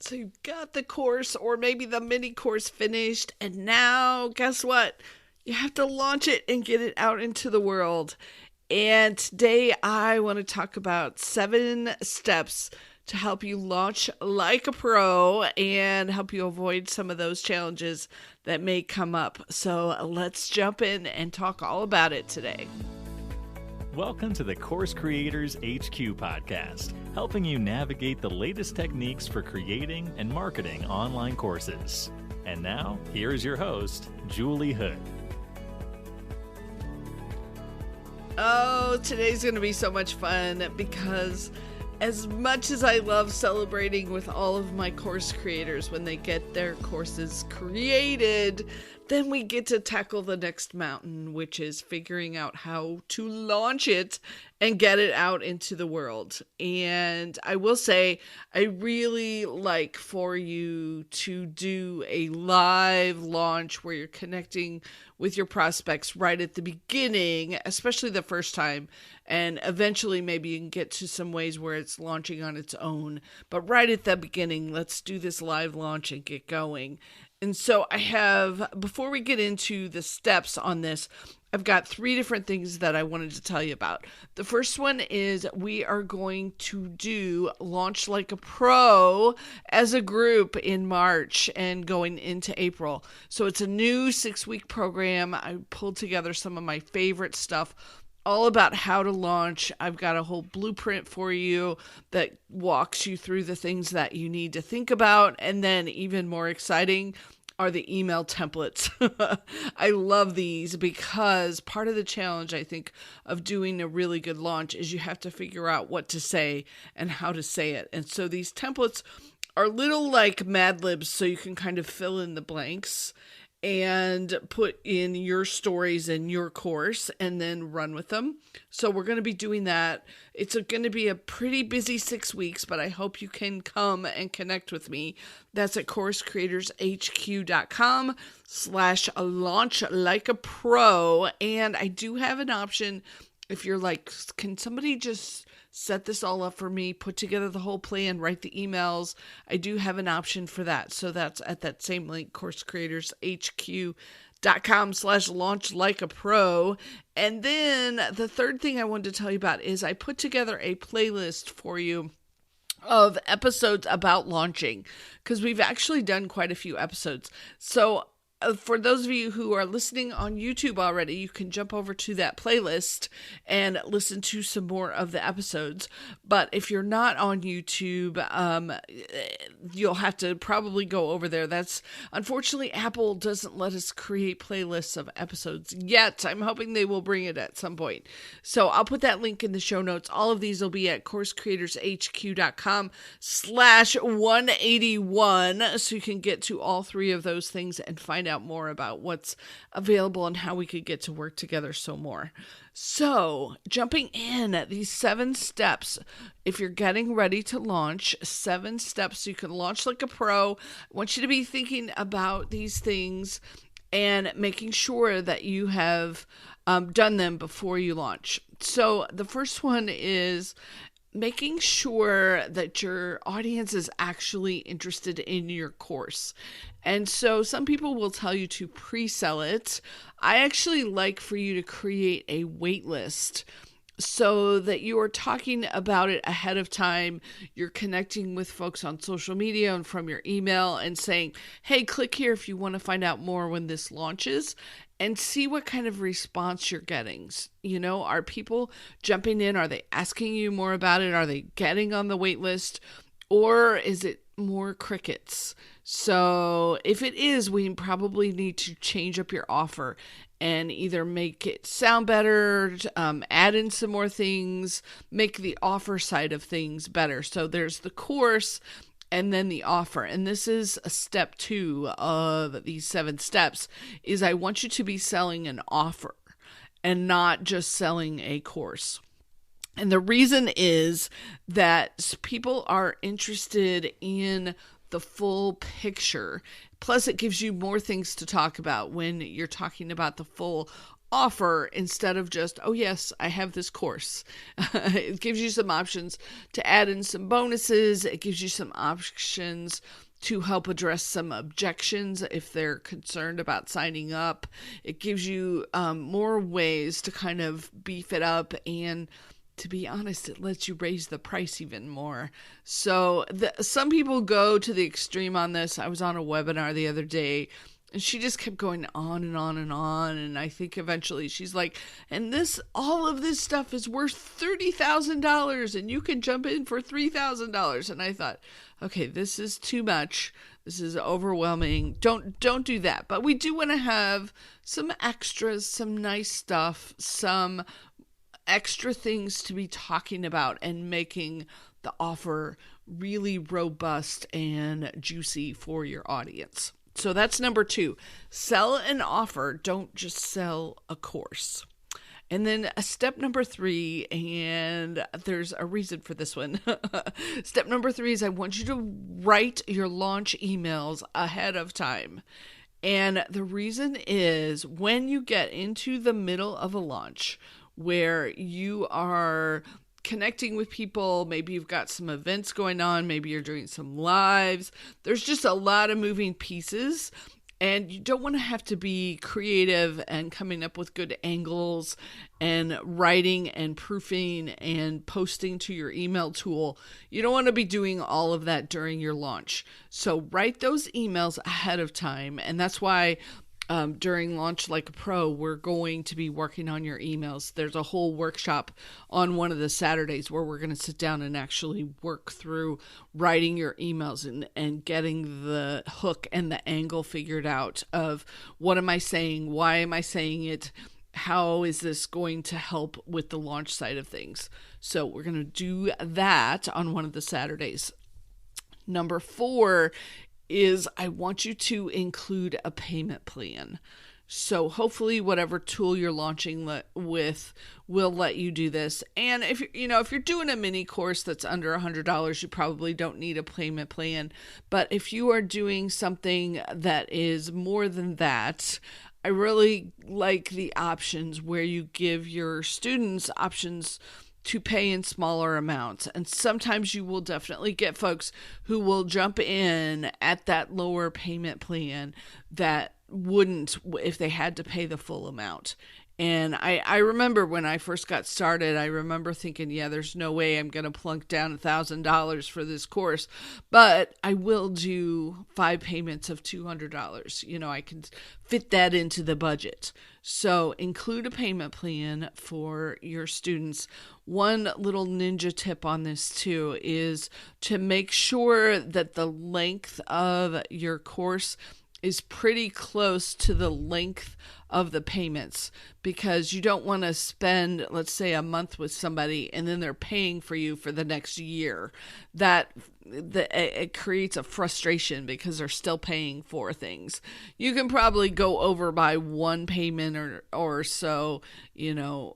So you've got the course or maybe the mini course finished, and now guess what? You have to launch it and get it out into the world. And today I want to talk about 7 steps to help you launch like a pro and help you avoid some of those challenges that may come up. So let's jump in and talk all about it today. Welcome to the Course Creators HQ podcast, helping you navigate the latest techniques for creating and marketing online courses. And now, here is your host, Julie Hood. Oh, today's going to be so much fun because as much as I love celebrating with all of my course creators when they get their courses created, then we get to tackle the next mountain, which is figuring out how to launch it and get it out into the world. And I will say, I really like for you to do a live launch where you're connecting with your prospects right at the beginning, especially the first time. And eventually maybe you can get to some ways where it's launching on its own. But right at the beginning, let's do this live launch and get going. And so I have, before we get into the steps on this, I've got 3 different things that I wanted to tell you about. The first one is we are going to do Launch Like a Pro as a group in March and going into April. So it's a new 6-week program. I pulled together some of my favorite stuff all about how to launch. I've got a whole blueprint for you that walks you through the things that you need to think about. And then even more exciting are the email templates. I love these because part of the challenge, I think, of doing a really good launch is you have to figure out what to say and how to say it. And so these templates are little like Mad Libs, so you can kind of fill in the blanks and put in your stories in your course and then run with them. So we're going to be doing that. It's going to be a pretty busy 6 weeks, but I hope you can come and connect with me. That's at coursecreatorshq.com/launch-like-a-pro. And I do have an option if you're like, can somebody just set this all up for me, put together the whole plan, write the emails. I do have an option for that. So that's at that same link, coursecreatorshq.com/launch-like-a-pro. And then the third thing I wanted to tell you about is I put together a playlist for you of episodes about launching, because we've actually done quite a few episodes. So for those of you who are listening on YouTube already, you can jump over to that playlist and listen to some more of the episodes. But if you're not on YouTube, you'll have to probably go over there. That's unfortunately, Apple doesn't let us create playlists of episodes yet. I'm hoping they will bring it at some point. So I'll put that link in the show notes. All of these will be at coursecreatorshq.com/181. So you can get to all 3 of those things and find out more about what's available and how we could get to work together some more. So jumping in, these 7 steps, if you're getting ready to launch, 7 steps so you can launch like a pro. I want you to be thinking about these things and making sure that you have done them before you launch. So the first one is making sure that your audience is actually interested in your course. And so some people will tell you to pre-sell it. I actually like for you to create a wait list so that you are talking about it ahead of time. You're connecting with folks on social media and from your email and saying, hey, click here if you want to find out more when this launches, and see what kind of response you're getting. You know, are people jumping in? Are they asking you more about it? Are they getting on the wait list? Or is it more crickets? So if it is, we probably need to change up your offer and either make it sound better, add in some more things, make the offer side of things better. So there's the course and then the offer. And this is a step 2 of these 7 steps, is I want you to be selling an offer and not just selling a course. And the reason is that people are interested in the full picture. Plus, it gives you more things to talk about when you're talking about the full offer instead of just, oh yes, I have this course. It gives you some options to add in some bonuses. It gives you some options to help address some objections if they're concerned about signing up. It gives you more ways to kind of beef it up, and to be honest, it lets you raise the price even more. So some people go to the extreme on this. I was on a webinar the other day, and she just kept going on and on and on. And I think eventually she's like, and all of this stuff is worth $30,000 and you can jump in for $3,000. And I thought, okay, this is too much. This is overwhelming. Don't do that. But we do want to have some extras, some nice stuff, some extra things to be talking about and making the offer really robust and juicy for your audience. So that's number 2. Sell an offer. Don't just sell a course. And then step number 3, and there's a reason for this one. Step number 3 is I want you to write your launch emails ahead of time. And the reason is when you get into the middle of a launch where you are connecting with people, maybe you've got some events going on, maybe you're doing some lives, there's just a lot of moving pieces, and you don't want to have to be creative and coming up with good angles and writing and proofing and posting to your email tool. You don't want to be doing all of that during your launch. So write those emails ahead of time, and that's why during Launch Like a Pro, we're going to be working on your emails. There's a whole workshop on one of the Saturdays where we're going to sit down and actually work through writing your emails and getting the hook and the angle figured out of what am I saying? Why am I saying it? How is this going to help with the launch side of things? So we're going to do that on one of the Saturdays. Number 4 is I want you to include a payment plan. So hopefully whatever tool you're launching with will let you do this. And if you're doing a mini course that's under $100, you probably don't need a payment plan. But if you are doing something that is more than that, I really like the options where you give your students options to pay in smaller amounts. And sometimes you will definitely get folks who will jump in at that lower payment plan that wouldn't if they had to pay the full amount. And I remember when I first got started, I remember thinking, yeah, there's no way I'm going to plunk down $1,000 for this course, but I will do 5 payments of $200. I can fit that into the budget. So include a payment plan for your students. One little ninja tip on this too is to make sure that the length of your course is pretty close to the length of the payments, because you don't want to spend, let's say, a month with somebody and then they're paying for you for the next year. It creates a frustration because they're still paying for things. You can probably go over by 1 payment or so, you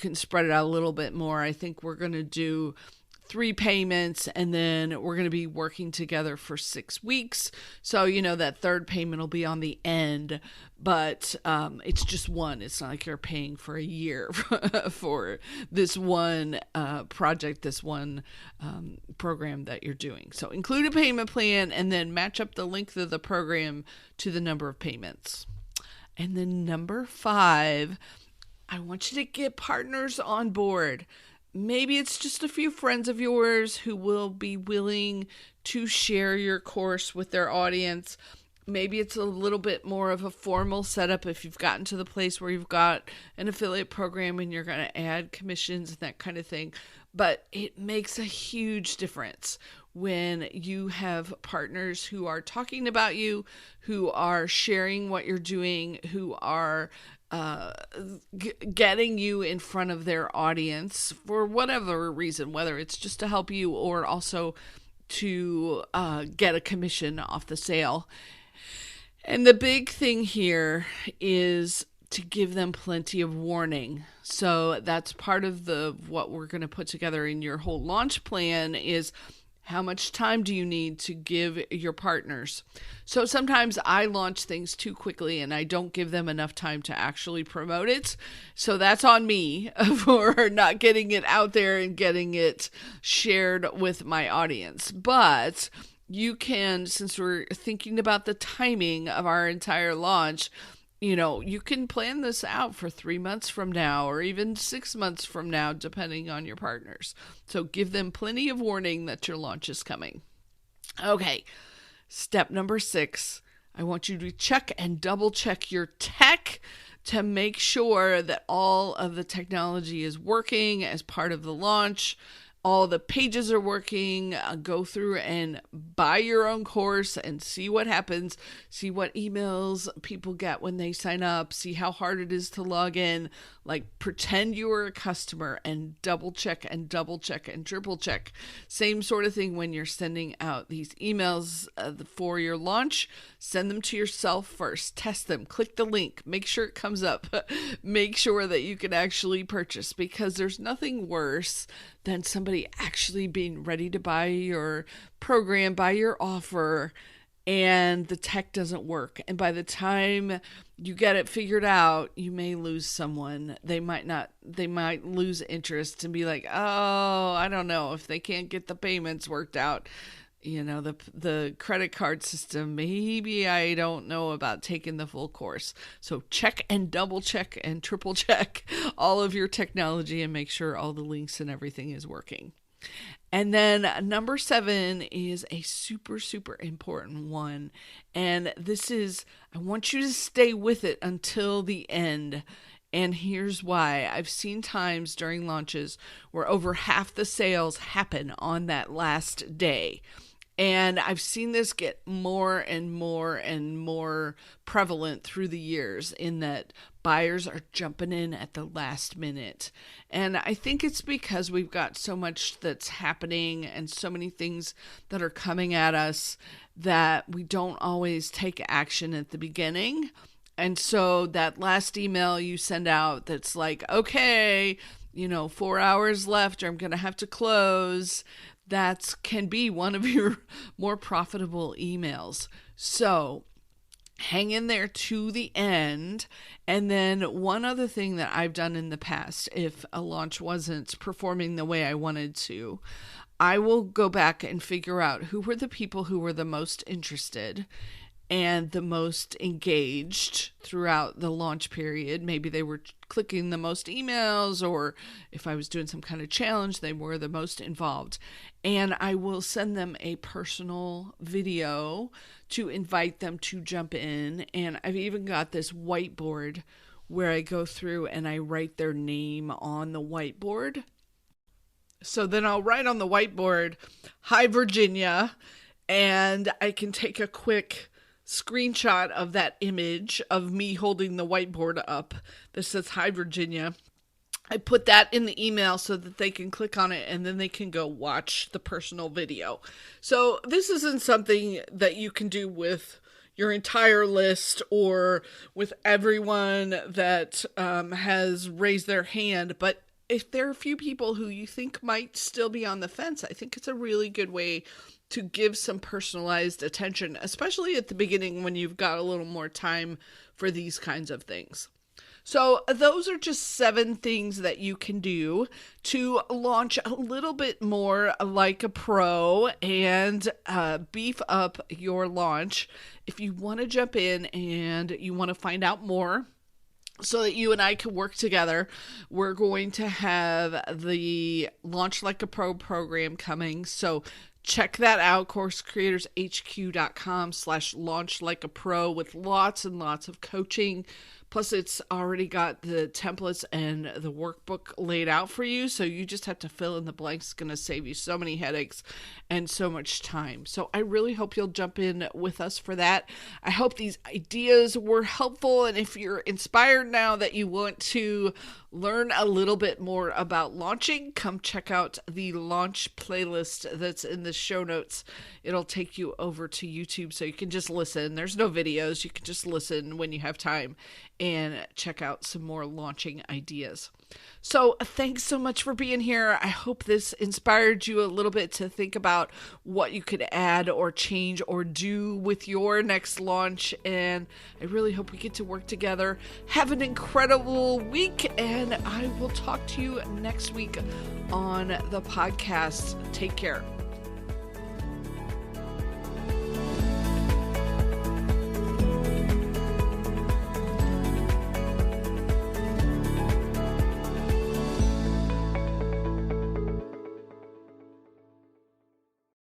can spread it out a little bit more. I think we're going to do 3 payments, and then we're going to be working together for 6 weeks. So, that 3rd payment will be on the end, but it's just 1. It's not like you're paying for a year for this one project, this one program that you're doing. So include a payment plan and then match up the length of the program to the number of payments. And then number 5, I want you to get partners on board. Maybe it's just a few friends of yours who will be willing to share your course with their audience. Maybe it's a little bit more of a formal setup if you've gotten to the place where you've got an affiliate program and you're going to add commissions and that kind of thing. But it makes a huge difference when you have partners who are talking about you, who are sharing what you're doing, who are getting you in front of their audience for whatever reason, whether it's just to help you or also to get a commission off the sale. And the big thing here is to give them plenty of warning. So that's part of what we're going to put together in your whole launch plan is How much time do you need to give your partners? So sometimes I launch things too quickly and I don't give them enough time to actually promote it. So that's on me for not getting it out there and getting it shared with my audience. But you can, since we're thinking about the timing of our entire launch, you can plan this out for 3 months from now or even 6 months from now, depending on your partners. So give them plenty of warning that your launch is coming. Okay, step number 6. I want you to check and double check your tech to make sure that all of the technology is working as part of the launch. All the pages are working. Go through and buy your own course and see what happens. See what emails people get when they sign up. See how hard it is to log in. Like, pretend you were a customer and double check and triple check. Same sort of thing when you're sending out these emails for your launch. Send them to yourself first. Test them. Click the link. Make sure it comes up. Make sure that you can actually purchase, because there's nothing worse than somebody actually being ready to buy your program, buy your offer, and the tech doesn't work. And by the time you get it figured out, you may lose someone. They might lose interest and be like, oh, I don't know, if they can't get the payments worked out, the credit card system, maybe I don't know about taking the full course. So check and double check and triple check all of your technology and make sure all the links and everything is working. And then number 7 is a super, super important one. And this is, I want you to stay with it until the end. And here's why. I've seen times during launches where over half the sales happen on that last day. And I've seen this get more and more and more prevalent through the years, in that buyers are jumping in at the last minute. And I think it's because we've got so much that's happening and so many things that are coming at us that we don't always take action at the beginning. And so that last email you send out that's like, okay, 4 hours left or I'm going to have to close, that can be one of your more profitable emails. So hang in there to the end. And then one other thing that I've done in the past, if a launch wasn't performing the way I wanted to, I will go back and figure out who were the people who were the most interested and the most engaged throughout the launch period. Maybe they were clicking the most emails, or if I was doing some kind of challenge, they were the most involved. And I will send them a personal video to invite them to jump in. And I've even got this whiteboard where I go through and I write their name on the whiteboard. So then I'll write on the whiteboard, "Hi, Virginia," and I can take a quick screenshot of that image of me holding the whiteboard up that says "Hi, Virginia." I put that in the email so that they can click on it and then they can go watch the personal video. So this isn't something that you can do with your entire list or with everyone that has raised their hand, but if there are a few people who you think might still be on the fence, I think it's a really good way to give some personalized attention, especially at the beginning when you've got a little more time for these kinds of things. So those are just 7 things that you can do to launch a little bit more like a pro and beef up your launch. If you want to jump in and you want to find out more, so that you and I can work together, we're going to have the Launch Like a Pro program coming. So check that out, coursecreatorshq.com/launch-like-a-pro, with lots and lots of coaching. Plus, it's already got the templates and the workbook laid out for you, so you just have to fill in the blanks. It's going to save you so many headaches and so much time. So I really hope you'll jump in with us for that. I hope these ideas were helpful, and if you're inspired now that you want to learn a little bit more about launching, come check out the launch playlist that's in the show notes. It'll take you over to YouTube so you can just listen. There's no videos. You can just listen when you have time. and check out some more launching ideas. So thanks so much for being here. I hope this inspired you a little bit to think about what you could add or change or do with your next launch. And I really hope we get to work together. Have an incredible week, and I will talk to you next week on the podcast. Take care.